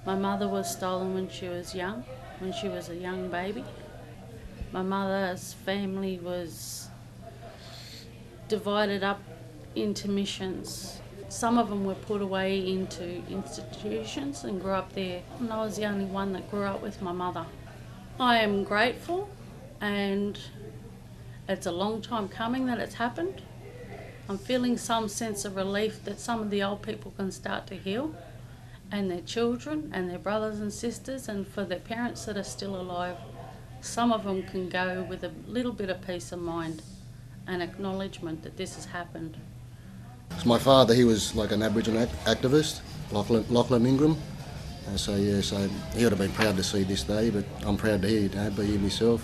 My mother was stolen when she was young, when she was a young baby. My mother's family was divided up into missions. Some of them were put away into institutions and grew up there, and I was the only one that grew up with my mother. I am grateful, and it's a long time coming that it's happened. I'm feeling some sense of relief that some of the old people can start to heal, and their children and their brothers and sisters, and for their parents that are still alive, some of them can go with a little bit of peace of mind and acknowledgement that this has happened. So my father, he was like an Aboriginal activist, Lachlan Ingram. So he would have been proud to see this day, but I'm proud to hear, be here myself,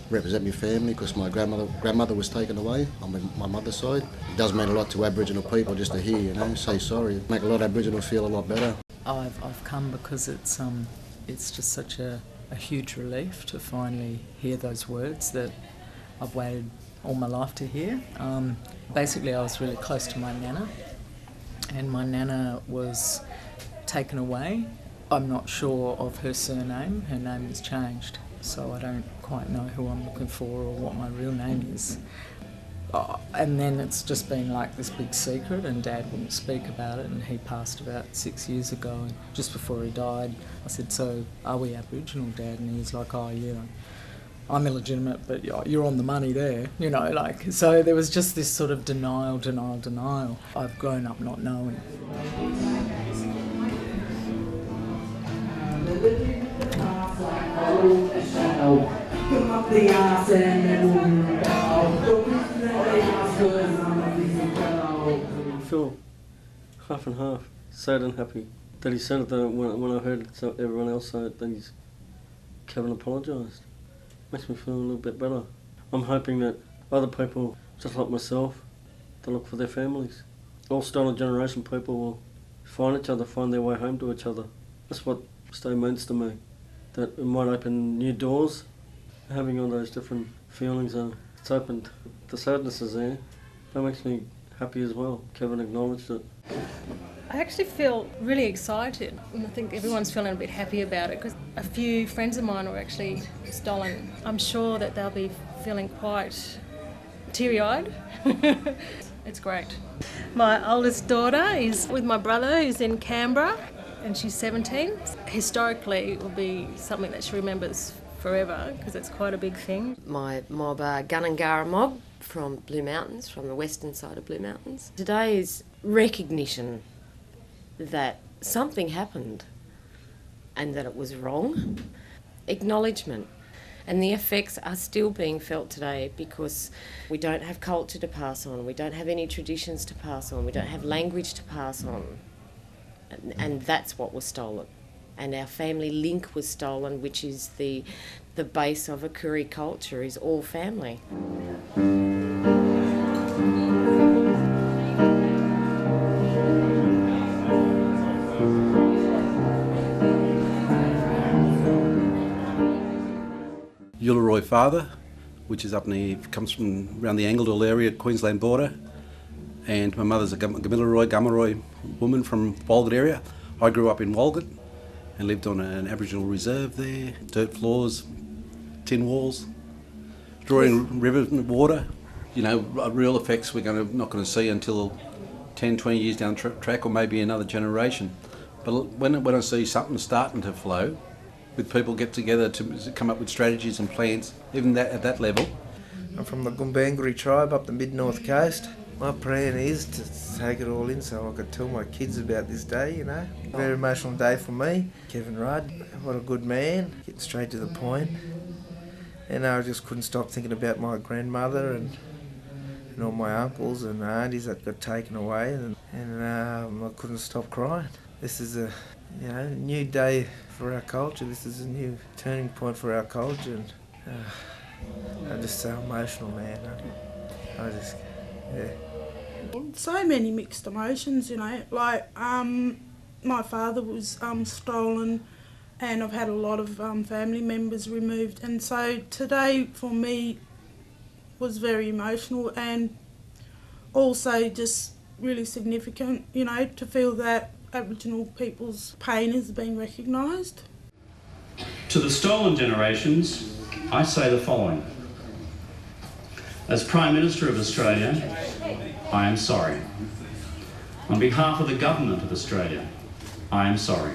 represent my family, because my grandmother was taken away on my mother's side. It does mean a lot to Aboriginal people just to hear, say sorry. Make a lot of Aboriginals feel a lot better. I've come because it's just such a huge relief to finally hear those words that I've waited all my life to hear. Basically, I was really close to my nana, and my nana was taken away. I'm not sure of her surname. Her name has changed, so I don't quite know who I'm looking for or what my real name is. And then it's just been like this big secret, and Dad wouldn't speak about it, and he passed about 6 years ago. And just before he died, I said, "So are we Aboriginal, Dad?" And he was like, "Oh yeah, I'm illegitimate, but you're on the money there," So there was just this sort of denial. I've grown up not knowing. I feel half and half, sad and happy that he said it. That when I heard everyone else say it, that Kevin apologised. Makes me feel a little bit better. I'm hoping that other people, just like myself, to look for their families. All stolen generation people will find each other, find their way home to each other. That's what stay means to me. That it might open new doors. Having all those different feelings, it's opened. The sadness is there. That makes me happy as well. Kevin acknowledged it. I actually feel really excited, and I think everyone's feeling a bit happy about it because a few friends of mine were actually stolen. I'm sure that they'll be feeling quite teary-eyed. It's great. My oldest daughter is with my brother who's in Canberra, and she's 17. Historically, it will be something that she remembers forever because it's quite a big thing. My mob are Gunungara mob from Blue Mountains, from the western side of Blue Mountains. Today is recognition that something happened and that it was wrong. Acknowledgement. And the effects are still being felt today because we don't have culture to pass on, we don't have any traditions to pass on, we don't have language to pass on. And that's what was stolen. And our family link was stolen, which is the base of a Koori culture, is all family. Uluru father, which is up near, comes from around the Angledale area, Queensland border, and my mother's a Gamilaroi woman from Walgett area. I grew up in Walgett and lived on an Aboriginal reserve there, dirt floors, tin walls, drawing river water. Real effects we're not going to see until 10, 20 years down the track, or maybe another generation. But when I see something starting to flow, with people get together to come up with strategies and plans, even at that level. I'm from the Gumbaangari tribe up the mid-north coast. My plan is to take it all in so I could tell my kids about this day, Very emotional day for me. Kevin Rudd, what a good man, getting straight to the point. And I just couldn't stop thinking about my grandmother and all my uncles and aunties that got taken away, and I couldn't stop crying. This is a new day for our culture. This is a new turning point for our culture, and I'm just so emotional, man. So many mixed emotions, like my father was stolen, and I've had a lot of family members removed, and so today for me was very emotional and also just really significant, to feel that Aboriginal people's pain is being recognised. To the stolen generations, I say the following. As Prime Minister of Australia, I am sorry. On behalf of the Government of Australia, I am sorry.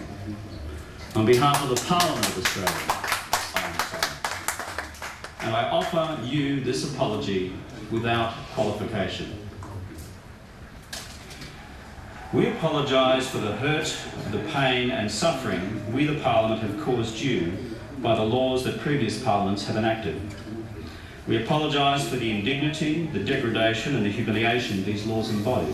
On behalf of the Parliament of Australia, I am sorry. And I offer you this apology without qualification. We apologise for the hurt, the pain and suffering we, the Parliament, have caused you by the laws that previous Parliaments have enacted. We apologise for the indignity, the degradation and the humiliation these laws embody.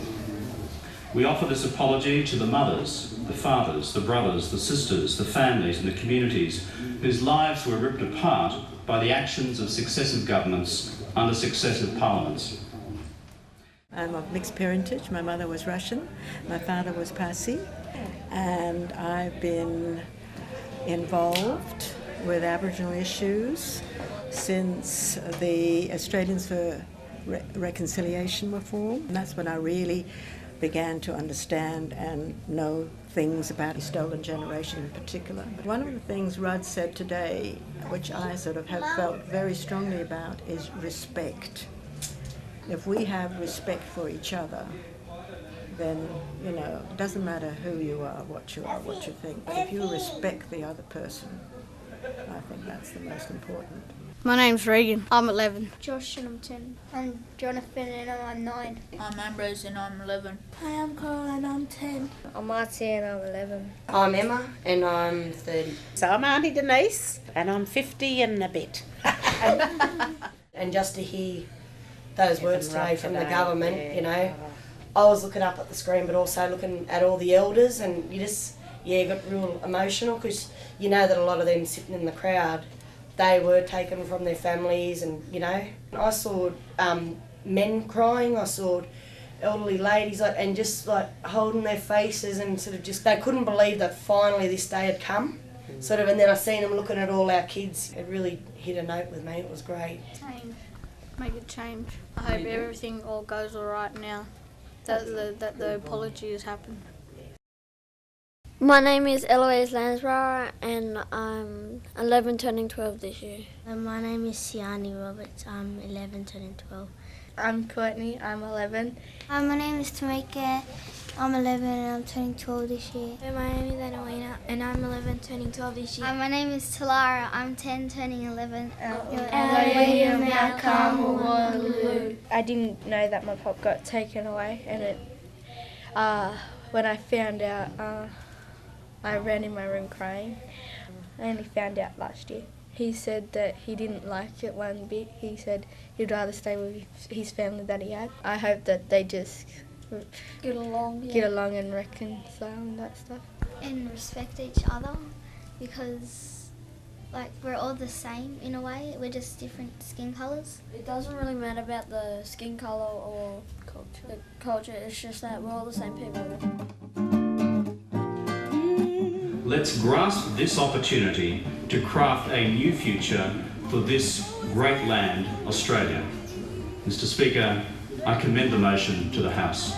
We offer this apology to the mothers, the fathers, the brothers, the sisters, the families and the communities whose lives were ripped apart by the actions of successive governments under successive parliaments. I'm of mixed parentage. My mother was Russian, my father was Parsi, and I've been involved with Aboriginal issues since the Australians for Reconciliation were formed. And that's when I really began to understand and know things about the stolen generation in particular. One of the things Rudds said today, which I sort of have felt very strongly about, is respect. If we have respect for each other, then, you know, it doesn't matter who you are, what you think, but if you respect the other person, I think that's the most important. My name's Regan. I'm 11. Josh and I'm 10. I'm Jonathan and I'm 9. I'm Ambrose and I'm 11. Hi, I'm Cora and I'm 10. I'm Marty and I'm 11. I'm Emma and I'm 30. So I'm Auntie Denise and I'm 50 and a bit. And just to hear those words today from the government, you know, I was looking up at the screen but also looking at all the elders, and you just, got real emotional because you know that a lot of them sitting in the crowd, they were taken from their families, and, you know, I saw men crying, I saw elderly ladies and just like holding their faces and sort of just, they couldn't believe that finally this day had come, sort of, and then I seen them looking at all our kids. It really hit a note with me, it was great. Change. Make it change. I hope everything all goes alright now, that the apology has happened. My name is Eloise Lansborough and I'm 11 turning 12 this year. My name is Siani Roberts, I'm 11 turning 12. I'm Courtney, I'm 11. My name is Tamika, I'm 11 and I'm turning 12 this year. My name is Annalena and I'm 11 turning 12 this year. My name is Talara, I'm 10 turning 11. Waterloo. I didn't know that my pop got taken away, and when I found out, I ran in my room crying. I only found out last year. He said that he didn't like it one bit. He said he'd rather stay with his family that he had. I hope that they just get along and reconcile and that stuff. And respect each other, because like we're all the same in a way, we're just different skin colours. It doesn't really matter about the skin colour or the culture, it's just that we're all the same people. Let's grasp this opportunity to craft a new future for this great land, Australia. Mr. Speaker, I commend the motion to the House.